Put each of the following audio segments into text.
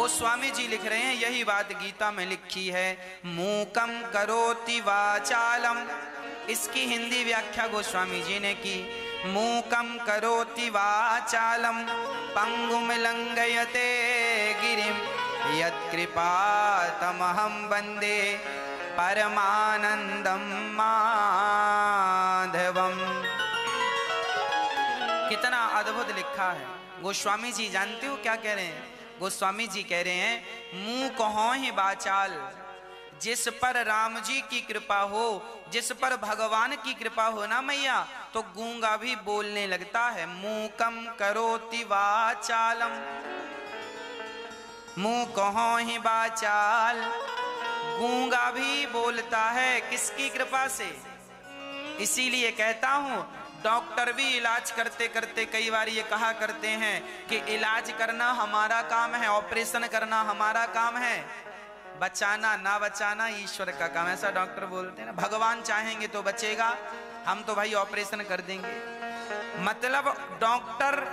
गोस्वामी जी लिख रहे हैं, यही बात गीता में लिखी है, मूकम करोति वाचालम। इसकी हिंदी व्याख्या गोस्वामी जी ने की, मूकम करोति वाचालम पंगुम लंघयते गिरिम यत्कृपातमहं वंदे परमानंदम माधवम। कितना अद्भुत लिखा है। गोस्वामी जी जानते हो क्या कह रहे हैं? गोस्वामी जी कह रहे हैं, मुंह कहो ही बाचाल, जिस पर राम जी की कृपा हो, जिस पर भगवान की कृपा हो ना मैया, तो गूंगा भी बोलने लगता है। मूकम करोति वाचालम, मुंह कहो ही बाचाल, गूंगा भी बोलता है। किसकी कृपा से? इसीलिए कहता हूं, डॉक्टर भी इलाज करते करते कई बार ये कहा करते हैं कि इलाज करना हमारा काम है, ऑपरेशन करना हमारा काम है, बचाना ना बचाना ईश्वर का काम। ऐसा डॉक्टर बोलते हैं ना, भगवान चाहेंगे तो बचेगा, हम तो भाई ऑपरेशन कर देंगे। मतलब डॉक्टर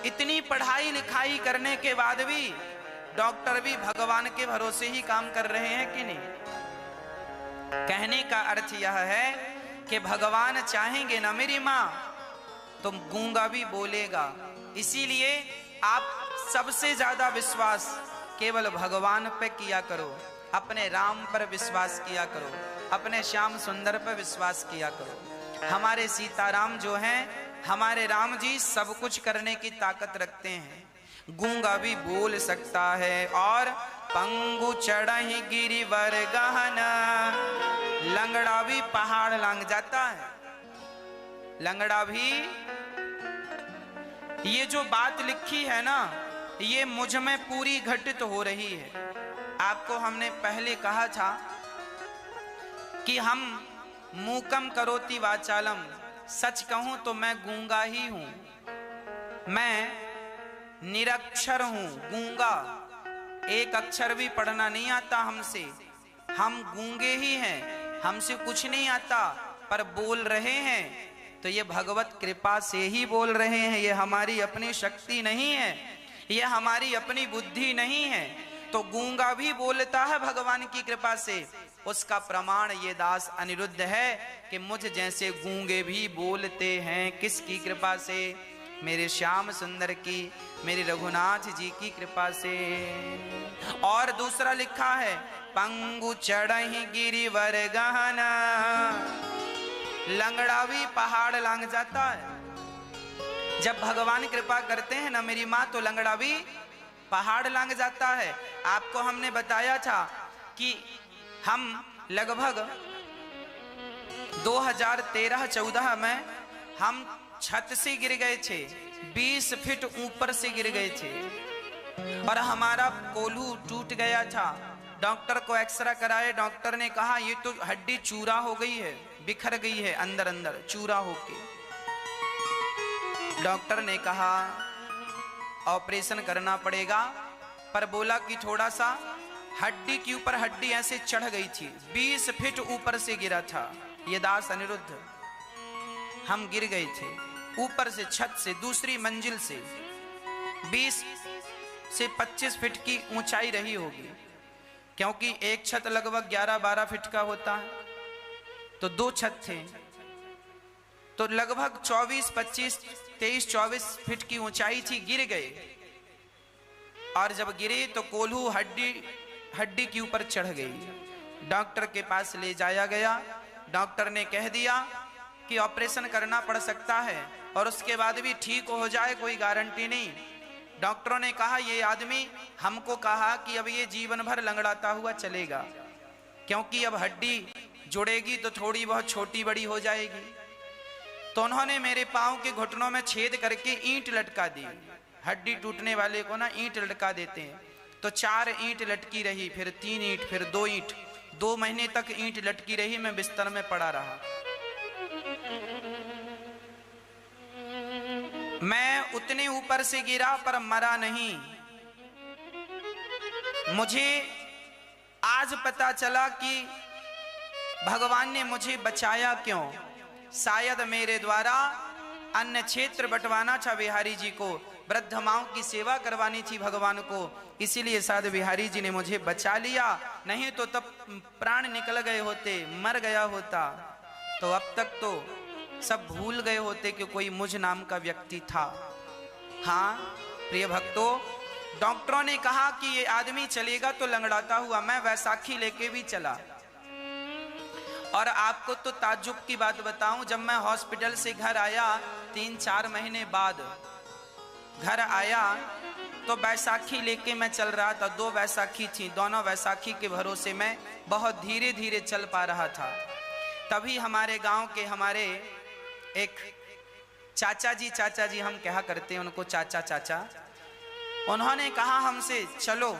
इतनी पढ़ाई लिखाई करने के बाद भी डॉक्टर भी भगवान के भरोसे ही काम कर रहे हैं कि नहीं? कहने का अर्थ यह है कि भगवान चाहेंगे ना मेरी माँ, तो गूंगा भी बोलेगा। इसीलिए आप सबसे ज्यादा विश्वास केवल भगवान पे किया करो, अपने राम पर विश्वास किया करो, अपने श्याम सुंदर पर विश्वास किया करो। हमारे सीताराम जो हैं, हमारे राम जी सब कुछ करने की ताकत रखते हैं। गूंगा भी बोल सकता है और पंगु चढ़हि गिरिवर गहन, लंगड़ा भी पहाड़ लांग जाता है। लंगड़ा भी, ये जो बात लिखी है ना, ये मुझ में पूरी घटित हो रही है। आपको हमने पहले कहा था कि हम मूकम करोति वाचालम, सच कहूं तो मैं गूंगा ही हूं, मैं निरक्षर हूं, गूंगा, एक अक्षर भी पढ़ना नहीं आता हमसे, हम गूंगे ही हैं, हमसे कुछ नहीं आता, पर बोल रहे हैं तो ये भगवत कृपा से ही बोल रहे हैं। ये हमारी अपनी शक्ति नहीं है, ये हमारी अपनी बुद्धि नहीं है। तो गूंगा भी बोलता है भगवान की कृपा से। उसका प्रमाण ये दास अनिरुद्ध है कि मुझ जैसे गूंगे भी बोलते हैं। किसकी कृपा से? मेरे श्याम सुंदर की, मेरे रघुनाथ जी की कृपा से। और दूसरा लिखा है, पंगु चढ़हि गिरिवर गहन, लंगड़ा भी पहाड़ लांग जाता है। जब भगवान कृपा करते हैं ना मेरी माँ, तो लंगड़ा भी पहाड़ लांग जाता है। आपको हमने बताया था कि हम लगभग 2013-14 में हम छत से गिर गए थे, 20 फीट ऊपर से गिर गए थे और हमारा कोल्हू टूट गया था। डॉक्टर को एक्सरा कराए, डॉक्टर ने कहा ये तो हड्डी चूरा हो गई है, बिखर गई है अंदर अंदर चूरा होके। डॉक्टर ने कहा ऑपरेशन करना पड़ेगा, पर बोला कि थोड़ा सा हड्डी के ऊपर हड्डी ऐसे चढ़ गई थी। 20 फीट ऊपर से गिरा था ये दास अनिरुद्ध, हम गिर गए थे ऊपर से, छत से, दूसरी मंजिल से। 20 से 25 फीट की ऊंचाई रही होगी, क्योंकि एक छत लगभग 11-12 फीट का होता है, तो 2 छत थे, तो लगभग 23-24 फीट की ऊंचाई थी। गिर गए और जब गिरे तो कोल्हू हड्डी के ऊपर चढ़ गई। डॉक्टर के पास ले जाया गया। डॉक्टर ने कह दिया कि ऑपरेशन करना पड़ सकता है और उसके बाद भी ठीक हो जाए, कोई गारंटी नहीं। डॉक्टरों ने कहा ये आदमी हमको कहा कि अब ये जीवन भर लंगड़ाता हुआ चलेगा, क्योंकि अब हड्डी जुड़ेगी तो थोड़ी बहुत छोटी बड़ी हो जाएगी। तो उन्होंने मेरे पांव के घुटनों में छेद करके ईंट लटका दी। हड्डी टूटने वाले को ना ईंट लटका देते हैं, तो 4 ईंट लटकी रही, फिर 3 ईंट, फिर 2 ईंट। 2 महीने तक ईंट लटकी रही, मैं बिस्तर में पड़ा रहा। मैं उतने ऊपर से गिरा पर मरा नहीं। मुझे आज पता चला कि भगवान ने मुझे बचाया क्यों। शायद मेरे द्वारा अन्य क्षेत्र बंटवाना था बिहारी जी को, वृद्ध माओं की सेवा करवानी थी भगवान को, इसीलिए शायद बिहारी जी ने मुझे बचा लिया, नहीं तो तब प्राण निकल गए होते, मर गया होता तो अब तक तो सब भूल गए होते कि कोई मुझ नाम का व्यक्ति था। हाँ प्रिय भक्तों, डॉक्टरों ने कहा कि ये आदमी चलेगा तो लंगड़ाता हुआ, मैं वैसाखी लेके भी चला। और आपको तो ताज्जुब की बात बताऊं, जब मैं हॉस्पिटल से घर आया 3-4 महीने बाद घर आया तो बैसाखी लेके मैं चल रहा था। 2 बैसाखी थी, दोनों बैसाखी के भरोसे मैं बहुत धीरे धीरे चल पा रहा था। तभी हमारे गांव के हमारे एक चाचा जी हम कहा करते हैं उनको चाचा, उन्होंने कहा हमसे चलो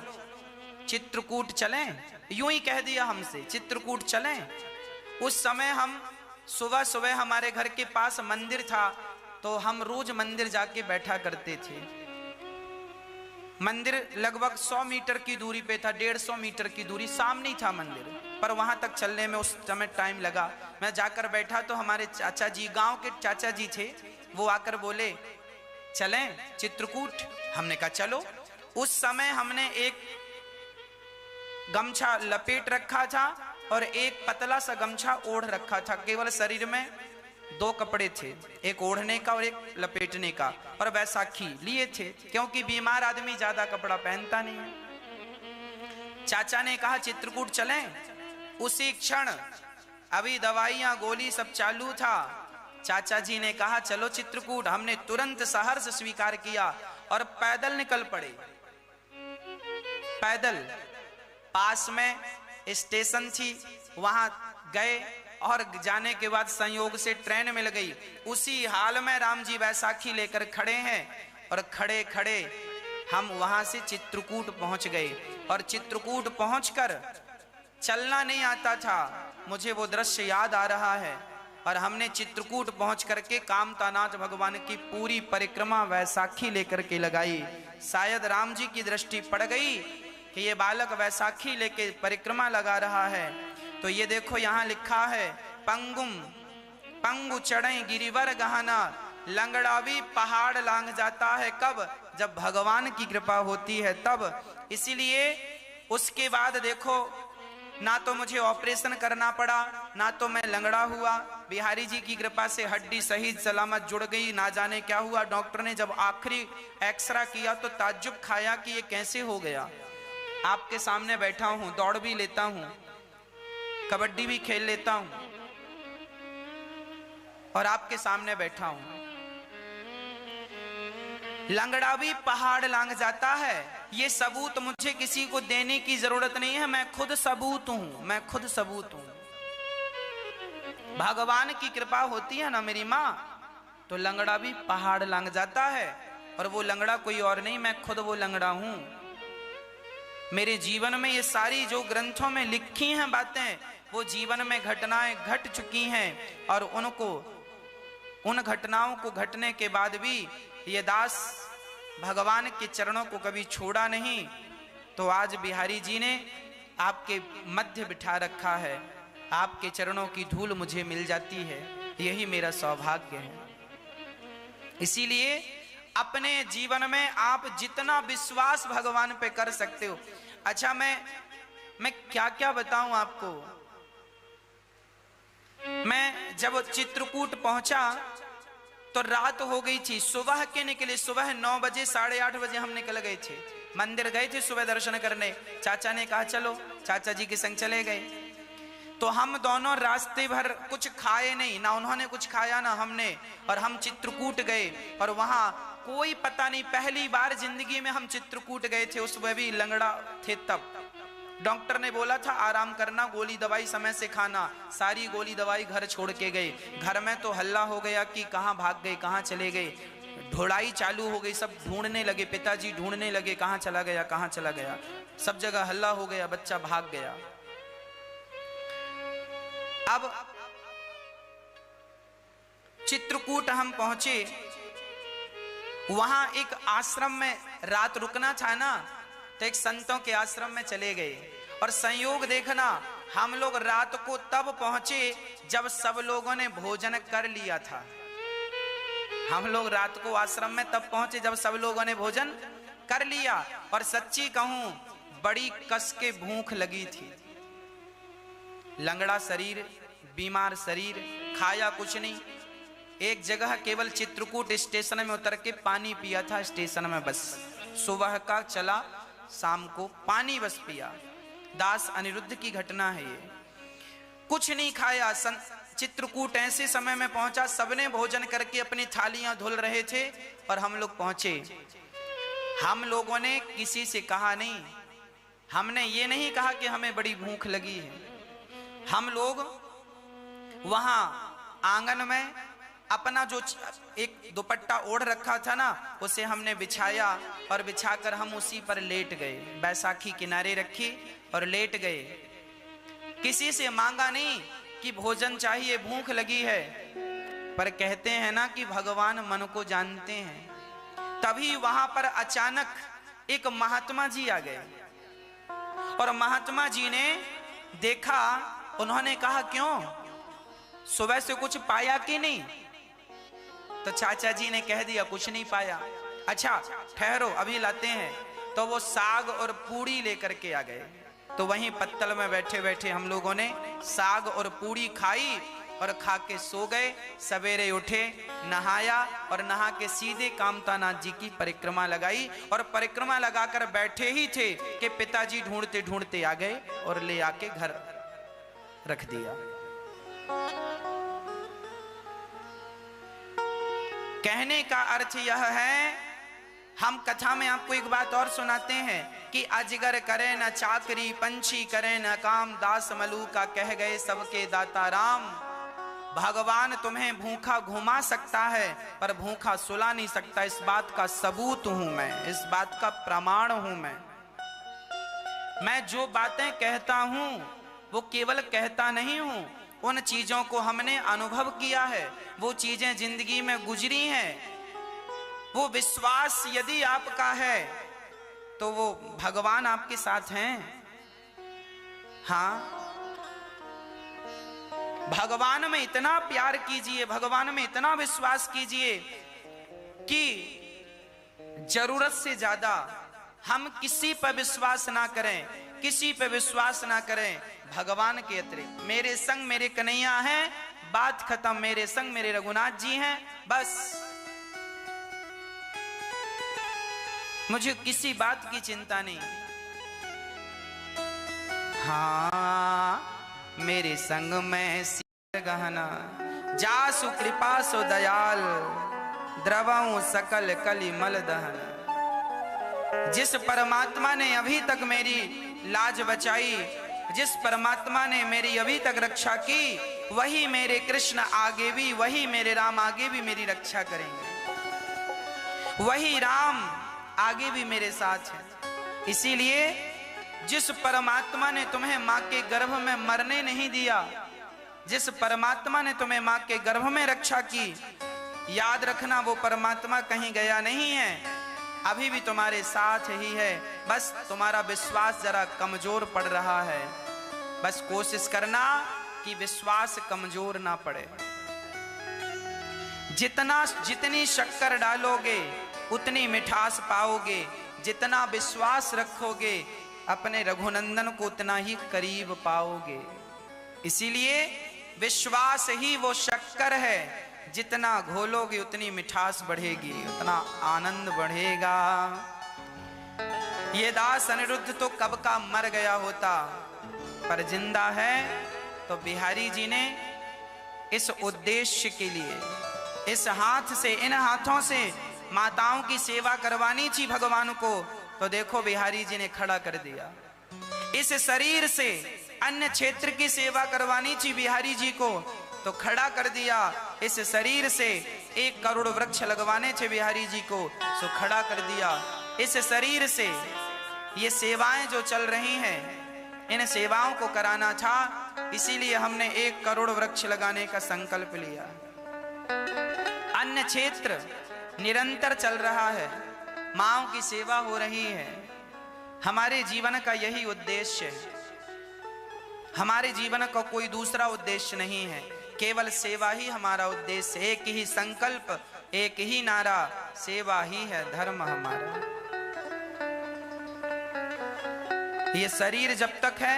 चित्रकूट चलें, यूं ही कह दिया हमसे चित्रकूट चलें। उस समय हम सुबह सुबह हमारे घर के पास मंदिर था तो हम रोज मंदिर जाके बैठा करते थे। मंदिर लगभग 100 मीटर की दूरी पे था, 150 मीटर की दूरी, सामने था मंदिर, पर वहां तक चलने में उस समय टाइम लगा। मैं जाकर बैठा तो हमारे चाचा जी, गांव के चाचा जी थे, वो आकर बोले चलें चित्रकूट। हमने कहा चलो। उस समय हमने एक गमछा लपेट रखा था और एक पतला सा गमछा ओढ़ रखा था, केवल शरीर में 2 कपड़े थे, एक ओढ़ने का और एक लपेटने का, और बैसाखी लिए थे क्योंकि बीमार आदमी ज्यादा कपड़ा पहनता नहीं है। चाचा ने कहा चित्रकूट चलें। उसी क्षण अभी दवाइयां गोली सब चालू था, चाचा जी ने कहा चलो चित्रकूट। हमने तुरंत सहर्ष स्वीकार किया और पैदल निकल पड़े। पैदल पास में स्टेशन थी, वहां गए और जाने के बाद संयोग से ट्रेन मिल गई। उसी हाल में राम जी बैसाखी लेकर खड़े हैं और खड़े खड़े हम वहां से चित्रकूट पहुंच गए। और चित्रकूट पहुंचकर चलना नहीं आता था, मुझे वो दृश्य याद आ रहा है। और हमने चित्रकूट पहुंच करके कामतानाथ भगवान की पूरी परिक्रमा वैसाखी लेकर के लगाई। शायद राम जी की दृष्टि पड़ गई कि ये बालक वैसाखी लेके परिक्रमा लगा रहा है। तो ये देखो यहाँ लिखा है पंगु चढ़े गिरिवर गहना, लंगड़ा भी पहाड़ लांग जाता है कब, जब भगवान की कृपा होती है तब। इसीलिए उसके बाद देखो ना तो मुझे ऑपरेशन करना पड़ा, ना तो मैं लंगड़ा हुआ। बिहारी जी की कृपा से हड्डी सही सलामत जुड़ गई। ना जाने क्या हुआ, डॉक्टर ने जब आखिरी एक्सरा किया तो ताज्जुब खाया कि ये कैसे हो गया। आपके सामने बैठा हूं, दौड़ भी लेता हूं, कबड्डी भी खेल लेता हूं और आपके सामने बैठा हूं। लंगड़ा भी पहाड़ लांग जाता है, ये सबूत मुझे किसी को देने की जरूरत नहीं है, मैं खुद सबूत हूं, मैं खुद सबूत हूं। भगवान की कृपा होती है ना मेरी मां, तो लंगड़ा भी पहाड़ लांग जाता है। और वो लंगड़ा कोई और नहीं, मैं खुद वो लंगड़ा हूं। मेरे जीवन में ये सारी जो ग्रंथों में लिखी हैं बातें, वो जीवन में घटनाएं घट चुकी हैं। और उन घटनाओं को घटने के बाद भी ये दास भगवान के चरणों को कभी छोड़ा नहीं। तो आज बिहारी जी ने आपके मध्य बिठा रखा है, आपके चरणों की धूल मुझे मिल जाती है, यही मेरा सौभाग्य है। इसीलिए अपने जीवन में आप जितना विश्वास भगवान पे कर सकते हो। अच्छा मैं क्या क्या बताऊं आपको। मैं जब चित्रकूट पहुंचा तो रात हो गई थी, सुबह के निकले, सुबह 9 बजे 8:30 बजे हम निकल गए थे। मंदिर गए थे सुबह दर्शन करने, चाचा ने कहा चलो, चाचा जी के संग चले गए। तो हम दोनों रास्ते भर कुछ खाए नहीं, ना उन्होंने कुछ खाया ना हमने, और हम चित्रकूट गए। और वहां कोई पता नहीं, पहली बार जिंदगी में हम चित्रकूट गए थे, उस वह भी लंगड़ा थे तब। डॉक्टर ने बोला था आराम करना, गोली दवाई समय से खाना, सारी गोली दवाई घर छोड़ के गए। घर में तो हल्ला हो गया कि कहाँ भाग गए, कहाँ चले गए, ढोड़ाई चालू हो गई, सब ढूंढने लगे, पिताजी ढूंढने लगे कहाँ चला गया, कहाँ चला गया, सब जगह हल्ला हो गया, बच्चा भाग गया। अब चित्रकूट हम पहुंचे, वहां एक आश्रम में रात रुकना था ना, तो एक संतों के आश्रम में चले गए। और संयोग देखना, हम लोग रात को तब पहुंचे जब सब लोगों ने भोजन कर लिया था। हम लोग रात को आश्रम में तब पहुंचे जब सब लोगों ने भोजन कर लिया, और सच्ची कहूं बड़ी कस के भूख लगी थी। लंगड़ा शरीर, बीमार शरीर, खाया कुछ नहीं। एक जगह केवल चित्रकूट स्टेशन में उतर के पानी पिया था स्टेशन में बस। सुबह का चला, शाम को पानी बस पिया। दास अनिरुद्ध की घटना है ये। कुछ नहीं खाया। चित्रकूट ऐसे समय में पहुंचा, सबने भोजन करके अपनी थालियां धुल रहे थे और हम लोग पहुंचे। हम लोगों ने किसी से कहा नहीं, हमने ये नहीं कहा कि हमें बड़ी भूख लगी है। हम लोग वहां आंगन में अपना जो एक दुपट्टा ओढ़ रखा था ना, उसे हमने बिछाया और बिछाकर हम उसी पर लेट गए। बैसाखी किनारे रखी और लेट गए। किसी से मांगा नहीं कि भोजन चाहिए, भूख लगी है। पर कहते हैं ना कि भगवान मन को जानते हैं। तभी वहां पर अचानक एक महात्मा जी आ गए और महात्मा जी ने देखा। उन्होंने कहा, क्यों, सुबह से कुछ पाया कि नहीं? तो चाचा जी ने कह दिया, कुछ नहीं पाया। अच्छा ठहरो, अभी लाते हैं। तो वो साग और पूड़ी लेकर के आ गए। तो वहीं पत्तल में बैठे बैठे हम लोगों ने साग और पूड़ी खाई और खा के सो गए। सवेरे उठे, नहाया और नहा के सीधे कामतानाथ जी की परिक्रमा लगाई। और परिक्रमा लगाकर बैठे ही थे कि पिताजी ढूंढते ढूंढते आ गए और ले आके घर रख दिया। कहने का अर्थ यह है, हम कथा में आपको एक बात और सुनाते हैं कि अजगर करे न चाकरी, पंछी करे न काम, दास मलूका कह गए सबके दाता राम। भगवान तुम्हें भूखा घुमा सकता है पर भूखा सुला नहीं सकता। इस बात का सबूत हूं मैं, इस बात का प्रमाण हूं मैं जो बातें कहता हूं वो केवल कहता नहीं हूं, उन चीजों को हमने अनुभव किया है, वो चीजें जिंदगी में गुजरी हैं। वो विश्वास यदि आपका है तो वो भगवान आपके साथ हैं। हाँ, भगवान में इतना प्यार कीजिए, भगवान में इतना विश्वास कीजिए कि जरूरत से ज्यादा हम किसी पर विश्वास ना करें, किसी पे विश्वास ना करें भगवान के अतिरिक्त। मेरे संग मेरे कन्हैया हैं, बात खत्म। मेरे संग मेरे रघुनाथ जी हैं, बस। मुझे किसी बात की चिंता नहीं। हाँ, मेरे संग में सिर गहना, जासु कृपा सो दयाल, द्रवऊं सकल कली मल दहन। जिस परमात्मा ने अभी तक मेरी लाज बचाई, जिस परमात्मा ने मेरी अभी तक रक्षा की, वही मेरे कृष्ण आगे भी, वही मेरे राम आगे भी मेरी रक्षा करेंगे। वही राम आगे भी मेरे साथ है। इसीलिए जिस परमात्मा ने तुम्हें मां के गर्भ में मरने नहीं दिया, जिस परमात्मा ने तुम्हें मां के गर्भ में रक्षा की, याद रखना वो परमात्मा कहीं गया नहीं है, अभी भी तुम्हारे साथ ही है। बस तुम्हारा विश्वास जरा कमजोर पड़ रहा है। बस कोशिश करना कि विश्वास कमजोर ना पड़े। जितनी शक्कर डालोगे उतनी मिठास पाओगे, जितना विश्वास रखोगे अपने रघुनंदन को उतना ही करीब पाओगे। इसीलिए विश्वास ही वो शक्कर है, जितना घोलोगे उतनी मिठास बढ़ेगी, उतना आनंद बढ़ेगा। ये दास अनिरुद्ध तो कब का मर गया होता, पर जिंदा है तो बिहारी जी ने इस उद्देश्य के लिए, इस हाथ से, इन हाथों से माताओं की सेवा करवानी थी भगवान को, तो देखो बिहारी जी ने खड़ा कर दिया। इस शरीर से अन्य क्षेत्र की सेवा करवानी थी बिहारी जी को, तो खड़ा कर दिया। इस शरीर से 1 करोड़ वृक्ष लगवाने थे बिहारी जी को, तो खड़ा कर दिया। इस शरीर से ये सेवाएं जो चल रही हैं, इन सेवाओं को कराना था, इसीलिए हमने 1 करोड़ वृक्ष लगाने का संकल्प लिया। अन्य क्षेत्र निरंतर चल रहा है, माँओं की सेवा हो रही है। हमारे जीवन का यही उद्देश्य है। हमारे जीवन का कोई दूसरा उद्देश्य नहीं है, केवल सेवा ही हमारा उद्देश्य है। एक ही संकल्प एक ही नारा, सेवा ही है धर्म हमारा। ये शरीर जब तक है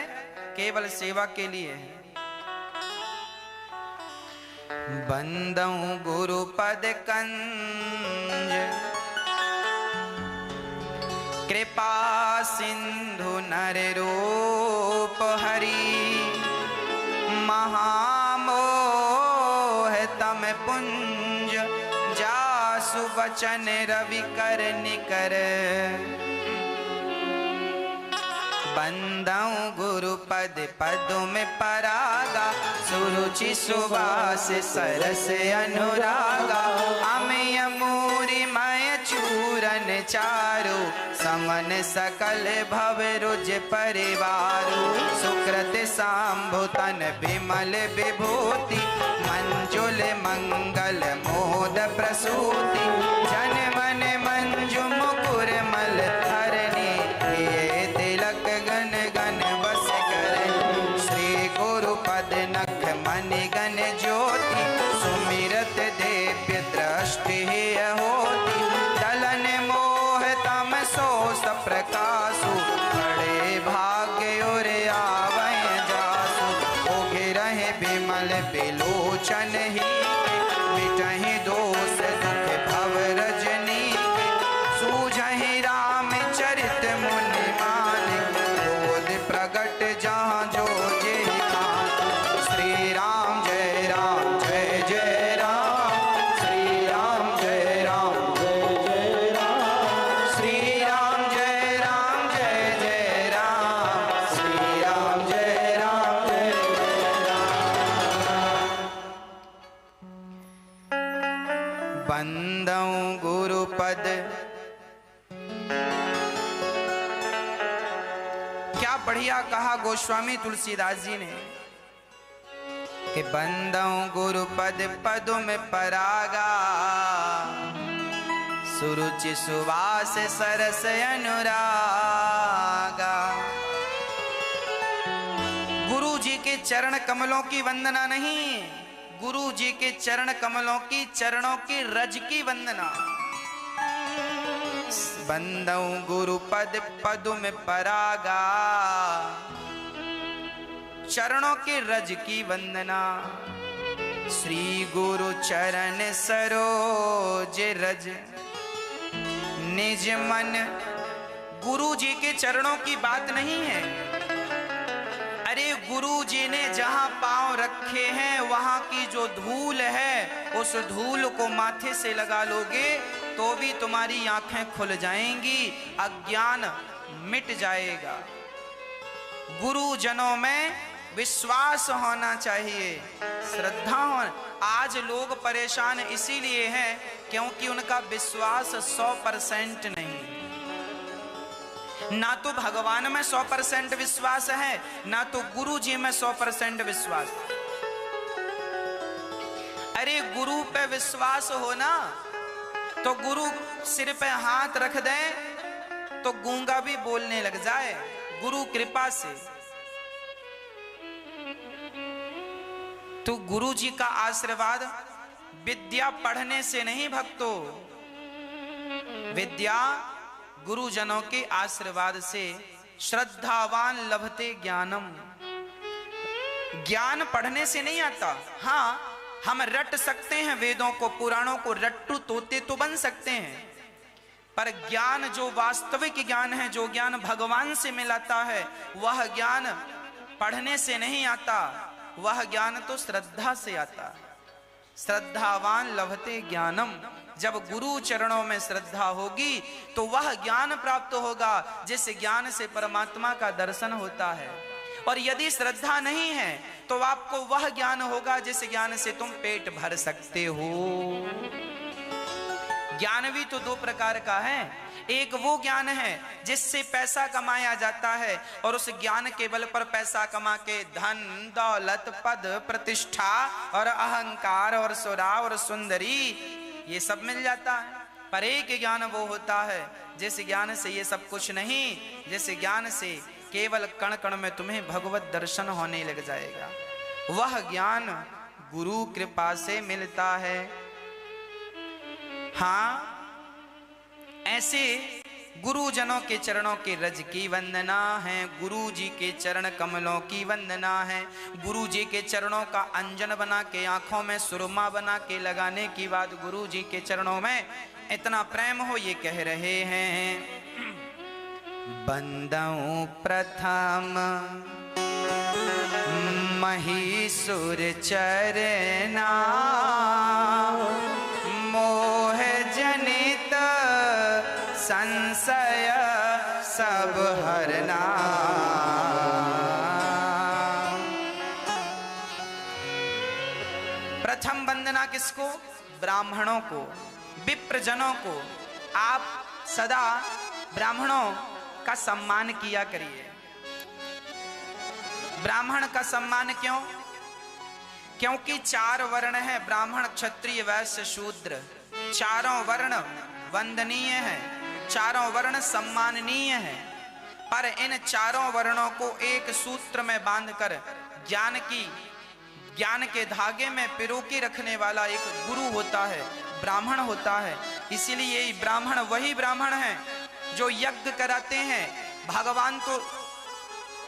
केवल सेवा के लिए है। बंदऊ गुरु पद कंज, कृपा सिंधु नर रूप हरि, महामोह तम पुंज, जासु वचन रवि कर निकर। बंदऊ गुरु पद पदुम परागा, सुरुचि सुवास सरस अनुरागा। अमय मूरि मय चूरन चारु, समन सकल भव रुज परिवारु। सुकृत सांभु तन विमल विभूति, मंजुल मंगल मोद प्रसूति। जन मन मंजु मुकुर मल धरणी, तिलक गण गण बस करनी। श्री गुरु पद नख मणि गण ज्योति, सुमिरत देव्य दृष्टि होती। दलन मोह तम सो सप्रकाशु, बड़े भाग्य उर आवै जासु। ओघे रहे विमल बिलोचन ही, मिटहि दोष दुख भव रजनी। सूझहि रामचरित मुनि मानिक, बोध प्रगट जहाँ जो जेहि खान। श्री राम जय राम जय जय राम, श्री राम जय राम जय जय राम। श्री राम जय राम जय जय राम, श्री राम जय राम जय जय राम। बंदऊ गुरु पद, क्या बढ़िया कहा गोस्वामी तुलसीदास जी ने कि बंदऊ गुरु पद पदुम परागा, सुरुचि सुवास सरस अनुरागा। गुरु जी के चरण कमलों की वंदना नहीं, गुरु जी के चरण कमलों की, चरणों की रज की वंदना। बंदऊ गुरु पद पदुम परागा, चरणों की रज की वंदना। श्री गुरु चरण सरोज रज, निज मन। गुरु जी के चरणों की बात नहीं है। अरे गुरु जी ने जहां पांव रखे हैं वहां की जो धूल है, उस धूल को माथे से लगा लोगे तो भी तुम्हारी आंखें खुल जाएंगी, अज्ञान मिट जाएगा। गुरुजनों में विश्वास होना चाहिए, श्रद्धा होना। आज लोग परेशान इसीलिए हैं क्योंकि उनका विश्वास 100% नहीं। ना तो भगवान में 100% विश्वास है, ना तो गुरु जी में 100% विश्वास। अरे गुरु पे विश्वास हो ना, तो गुरु सिर पे हाथ रख दे तो गूंगा भी बोलने लग जाए, गुरु कृपा से। तो गुरु जी का आशीर्वाद विद्या पढ़ने से नहीं भक्तों, विद्या गुरुजनों के आशीर्वाद से। श्रद्धावान लभते ज्ञानम, ज्ञान पढ़ने से नहीं आता। हाँ, हम रट सकते हैं वेदों को, पुराणों को, रट्टू तोते तो बन सकते हैं, पर ज्ञान जो वास्तविक ज्ञान है, जो ज्ञान भगवान से मिलाता है, वह ज्ञान पढ़ने से नहीं आता, वह ज्ञान तो श्रद्धा से आता। श्रद्धावान लभते ज्ञानम, जब गुरु चरणों में श्रद्धा होगी तो वह ज्ञान प्राप्त होगा जिस ज्ञान से परमात्मा का दर्शन होता है। और यदि श्रद्धा नहीं है तो आपको वह ज्ञान होगा जिस ज्ञान से तुम पेट भर सकते हो। ज्ञान भी तो दो प्रकार का है। एक वो ज्ञान है जिससे पैसा कमाया जाता है और उस ज्ञान के बल पर पैसा कमा के धन दौलत पद प्रतिष्ठा और अहंकार और सुरा और सुंदरी ये सब मिल जाता है। पर एक ज्ञान वो होता है जिस ज्ञान से ये सब कुछ नहीं, जिस ज्ञान से केवल कण कण में तुम्हें भगवत दर्शन होने लग जाएगा। वह ज्ञान गुरु कृपा से मिलता है। हाँ, ऐसे गुरुजनों के चरणों के रज की वंदना है, गुरु जी के चरण कमलों की वंदना है। गुरु जी के चरणों का अंजन बना के आंखों में सुरमा बना के लगाने की बात, गुरु जी के चरणों में इतना प्रेम हो, ये कह रहे हैं। बंदऊ प्रथम महीसुर चरना, मोह जनित संशय सब हरना। प्रथम वंदना किसको? ब्राह्मणों को, विप्रजनों को। आप सदा ब्राह्मणों का सम्मान किया करिए। ब्राह्मण का सम्मान क्यों? क्योंकि 4 वर्ण है, ब्राह्मण क्षत्रिय वैश्य शूद्र। चारों वर्ण वंदनीय हैं, चारों वर्ण सम्माननीय हैं, पर इन चारों वर्णों को एक सूत्र में बांधकर ज्ञान के धागे में पिरोके रखने वाला एक गुरु होता है, ब्राह्मण होता है। इसीलिए ब्राह्मण वही ब्राह्मण है जो यज्ञ कराते हैं। भगवान तो,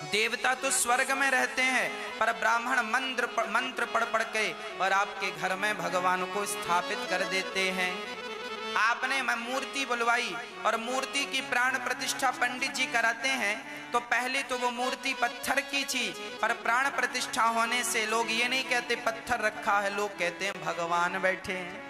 देवता तो स्वर्ग में रहते हैं, पर ब्राह्मण मंत्र पढ़ पढ़ के और आपके घर में भगवान को स्थापित कर देते हैं। आपने मूर्ति बुलवाई और मूर्ति की प्राण प्रतिष्ठा पंडित जी कराते हैं, तो पहले तो वो मूर्ति पत्थर की थी, पर प्राण प्रतिष्ठा होने से लोग ये नहीं कहते पत्थर रखा है, लोग कहते हैं भगवान बैठे हैं।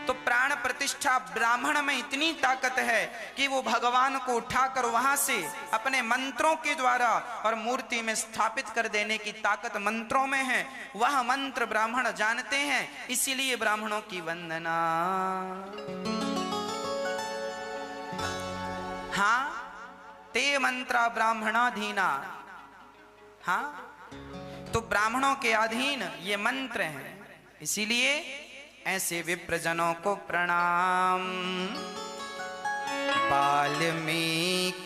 तो प्राण प्रतिष्ठा ब्राह्मण में इतनी ताकत है कि वो भगवान को उठाकर वहां से अपने मंत्रों के द्वारा और मूर्ति में स्थापित कर देने की ताकत मंत्रों में है। वह मंत्र ब्राह्मण जानते हैं, इसीलिए ब्राह्मणों की वंदना। हाँ, ते मंत्रा ब्राह्मणाधीना। हाँ, तो ब्राह्मणों के अधीन ये मंत्र हैं, इसीलिए ऐसे विप्रजनों को प्रणाम। वाल्मीक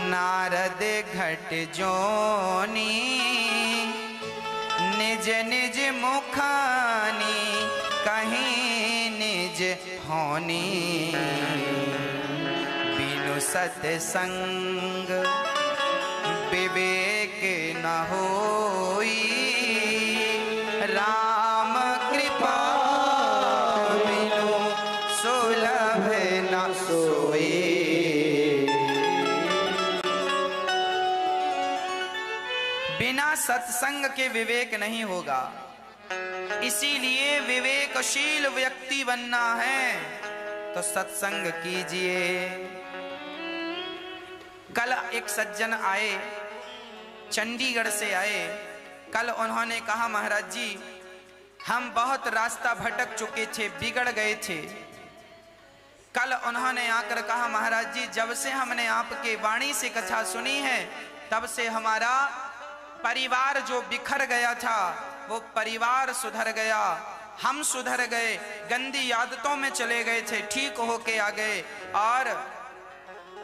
नारद घट जोनी, निज निज मुखानी कहीं निज होनी। बिनु सत्संग विवेक न होई, राम कृपा बिनु सुलभ न सोई। बिना सत्संग के विवेक नहीं होगा, इसीलिए विवेकशील व्यक्ति बनना है तो सत्संग कीजिए। कल एक सज्जन आए, चंडीगढ़ से आए। कल उन्होंने कहा, महाराज जी हम बहुत रास्ता भटक चुके थे, बिगड़ गए थे। कल उन्होंने आकर कहा, महाराज जी जब से हमने आपके वाणी से कथा सुनी है, तब से हमारा परिवार जो बिखर गया था वो परिवार सुधर गया, हम सुधर गए, गंदी आदतों में चले गए थे, ठीक होके आ गए, और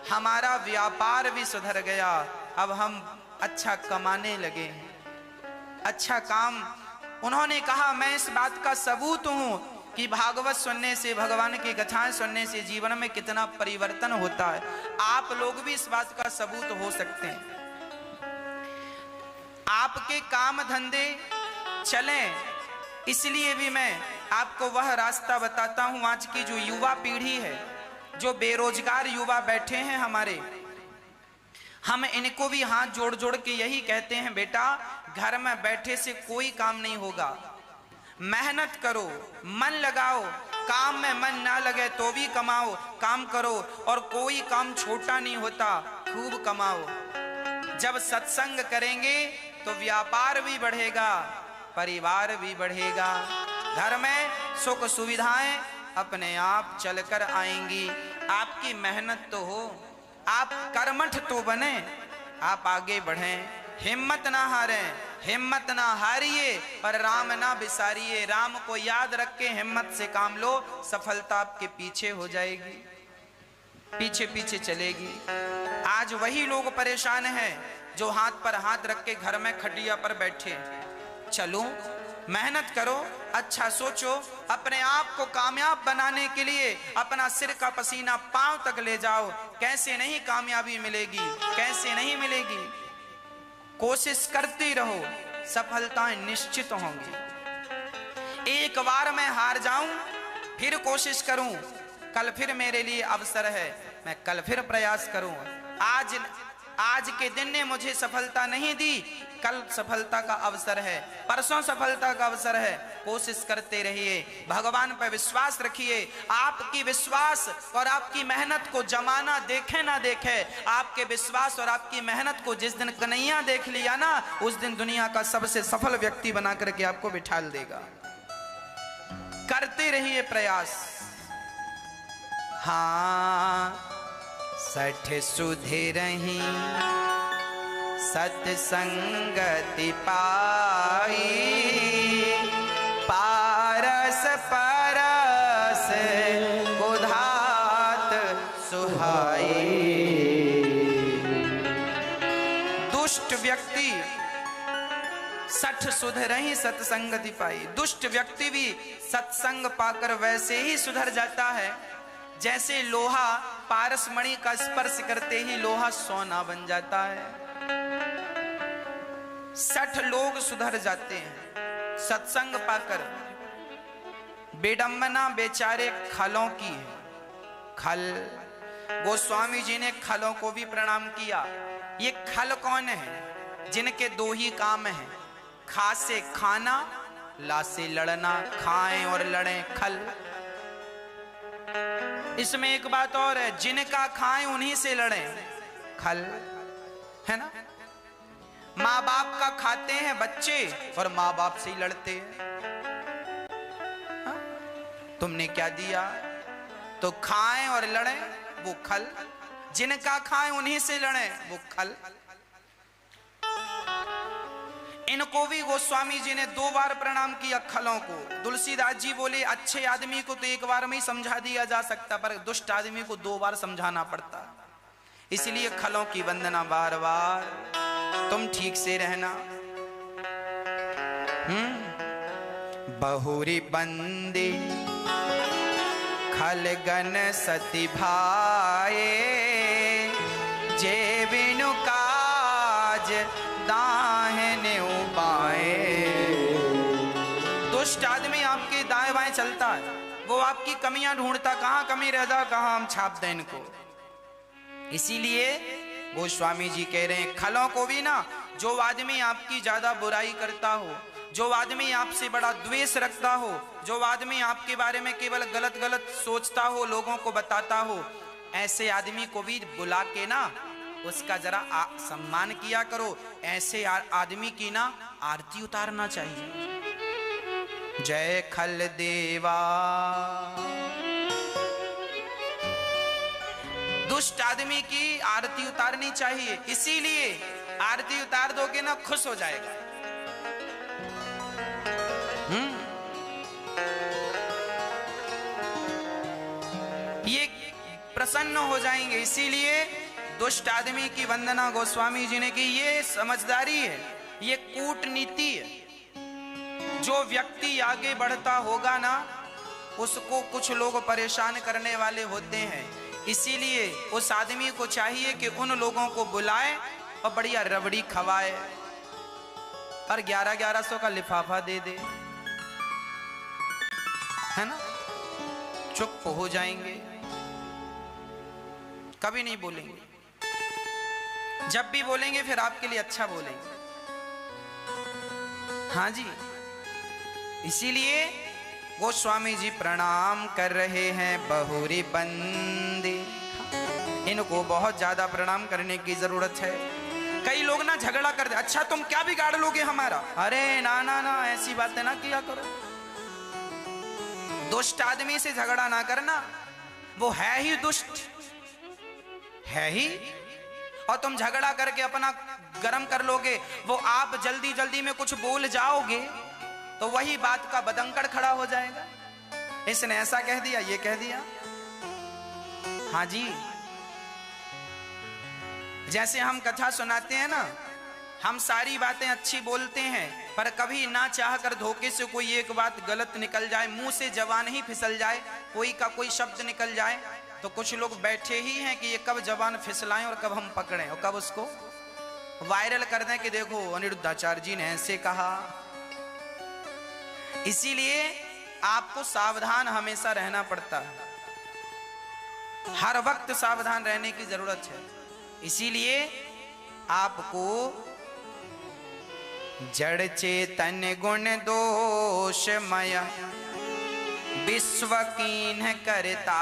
हमारा व्यापार भी सुधर गया। अब हम अच्छा कमाने लगे हैं, अच्छा काम। उन्होंने कहा, मैं इस बात का सबूत हूं कि भागवत सुनने से, भगवान की कथाएं सुनने से जीवन में कितना परिवर्तन होता है। आप लोग भी इस बात का सबूत हो सकते हैं। आपके काम धंधे चलें, इसलिए भी मैं आपको वह रास्ता बताता हूं। आज की जो युवा पीढ़ी है, जो बेरोजगार युवा बैठे हैं हमारे, हम इनको भी हाथ जोड़ जोड़ के यही कहते हैं, बेटा घर में बैठे से कोई काम नहीं होगा, मेहनत करो, मन लगाओ, काम में मन ना लगे तो भी कमाओ, काम करो, और कोई काम छोटा नहीं होता, खूब कमाओ। जब सत्संग करेंगे तो व्यापार भी बढ़ेगा, परिवार भी बढ़ेगा, घर में सुख सुविधाएं अपने आप चलकर आएंगी। आपकी मेहनत तो हो, आप कर्मठ तो बने, आप आगे बढ़ें, हिम्मत ना हारें, हिम्मत ना हारिए, पर राम ना बिसारिए। राम को याद रख के हिम्मत से काम लो, सफलता आपके पीछे हो जाएगी, पीछे पीछे चलेगी। आज वही लोग परेशान हैं जो हाथ पर हाथ रख के घर में खटिया पर बैठे। चलूं मेहनत करो, अच्छा सोचो, अपने आप को कामयाब बनाने के लिए अपना सिर का पसीना पांव तक ले जाओ। कैसे नहीं कामयाबी मिलेगी, कैसे नहीं मिलेगी। कोशिश करते रहो, सफलताएं निश्चित होंगी। एक बार मैं हार जाऊं, फिर कोशिश करूं, कल फिर मेरे लिए अवसर है, मैं कल फिर प्रयास करूं। आज के दिन ने मुझे सफलता नहीं दी, कल सफलता का अवसर है, परसों सफलता का अवसर है। कोशिश करते रहिए, भगवान पर विश्वास रखिए। आपकी विश्वास और आपकी मेहनत को जमाना देखे ना देखे, आपके विश्वास और आपकी मेहनत को जिस दिन कन्हैया देख लिया ना, उस दिन दुनिया का सबसे सफल व्यक्ति बना करके आपको बिठा देगा। करते रहिए प्रयास। हाँ, सठ सुधरहि सत्संगति पाई, पारस परस उधात सुहाई। दुष्ट व्यक्ति सठ सुधरहि सत्संगति पाई। दुष्ट व्यक्ति भी सत्संग पाकर वैसे ही सुधर जाता है जैसे लोहा पारस मणि का स्पर्श करते ही लोहा सोना बन जाता है। 60 लोग सुधर जाते हैं सत्संग पाकर। बेडम्बना बेचारे खलों की है। खल, गोस्वामी जी ने खलों को भी प्रणाम किया। ये खल कौन है? जिनके दो ही काम हैं, खा से खाना, ला से लड़ना। खाएं और लड़ें, खल। इसमें एक बात और है, जिनका खाएं उन्हीं से लड़ें, खल है ना। माँ बाप का खाते हैं बच्चे और माँ बाप से ही लड़ते हैं। हा? तुमने क्या दिया, तो खाएं और लड़ें, वो खल। जिनका खाएं उन्हीं से लड़ें, वो खल। इनको भी गोस्वामी जी ने 2 बार प्रणाम किया, खलों को। तुलसीदास जी बोले अच्छे आदमी को तो एक बार में ही समझा दिया जा सकता, पर दुष्ट आदमी को 2 बार समझाना पड़ता। इसलिए खलों की वंदना बार बार। तुम ठीक से रहना। बहुरी बंदी खलगन सती भाए, जे बिनु काज दाहिने उपाए। दुष्ट आदमी आपके दाएं बाएं चलता है, वो आपकी कमियां ढूंढता, कहां कमी रह जा, कहां हम छाप दें इनको। इसीलिए गोस्वामी जी कह रहे हैं, खलों को भी ना, जो आदमी आपकी ज्यादा बुराई करता हो, जो आदमी आपसे बड़ा द्वेष रखता हो, जो आदमी आपके बारे में केवल गलत गलत सोचता हो, लोगों को बताता हो, ऐसे आदमी को भी बुला के ना उसका जरा सम्मान किया करो। ऐसे आदमी की ना आरती उतारना चाहिए। जय खल देवा। दुष्ट आदमी की आरती उतारनी चाहिए। इसीलिए आरती उतार दोगे ना, खुश हो जाएगा। ये प्रसन्न हो जाएंगे। इसीलिए दुष्ट आदमी की वंदना गोस्वामी जी ने की। ये समझदारी है, ये कूटनीति है। जो व्यक्ति आगे बढ़ता होगा ना, उसको कुछ लोग परेशान करने वाले होते हैं। इसीलिए उस आदमी को चाहिए कि उन लोगों को बुलाए और बढ़िया रबड़ी खवाए और 1100 का लिफाफा दे दे, है ना। चुप हो जाएंगे, कभी नहीं बोलेंगे। जब भी बोलेंगे फिर आपके लिए अच्छा बोलेंगे। हाँ जी, इसीलिए गोस्वामी जी प्रणाम कर रहे हैं। बहुरी बंदी, इनको बहुत ज्यादा प्रणाम करने की जरूरत है। कई लोग ना झगड़ा कर दे, अच्छा तुम क्या बिगाड़ लोगे हमारा। अरे ना ना ना, ऐसी बातें ना किया करो। दुष्ट आदमी से झगड़ा ना करना, वो है ही दुष्ट, है ही। और तुम झगड़ा करके अपना गरम कर लोगे, वो आप जल्दी जल्दी में कुछ बोल जाओगे तो वही बात का बदंकड़ खड़ा हो जाएगा। इसने ऐसा कह दिया, ये कह दिया। हाँ जी, जैसे हम कथा सुनाते हैं ना, हम सारी बातें अच्छी बोलते हैं, पर कभी ना चाह कर धोखे से कोई एक बात गलत निकल जाए, मुंह से जबान ही फिसल जाए, कोई का कोई शब्द निकल जाए, तो कुछ लोग बैठे ही हैं कि ये कब जबान फिसलाएं और कब हम पकड़ें और कब उसको वायरल कर दें कि देखो अनिरुद्धाचार्य जी ने ऐसे कहा। इसीलिए आपको सावधान हमेशा रहना पड़ता है, हर वक्त सावधान रहने की जरूरत है। इसीलिए आपको जड़ चेतन गुण दोषमय विश्व कीन्ह करता।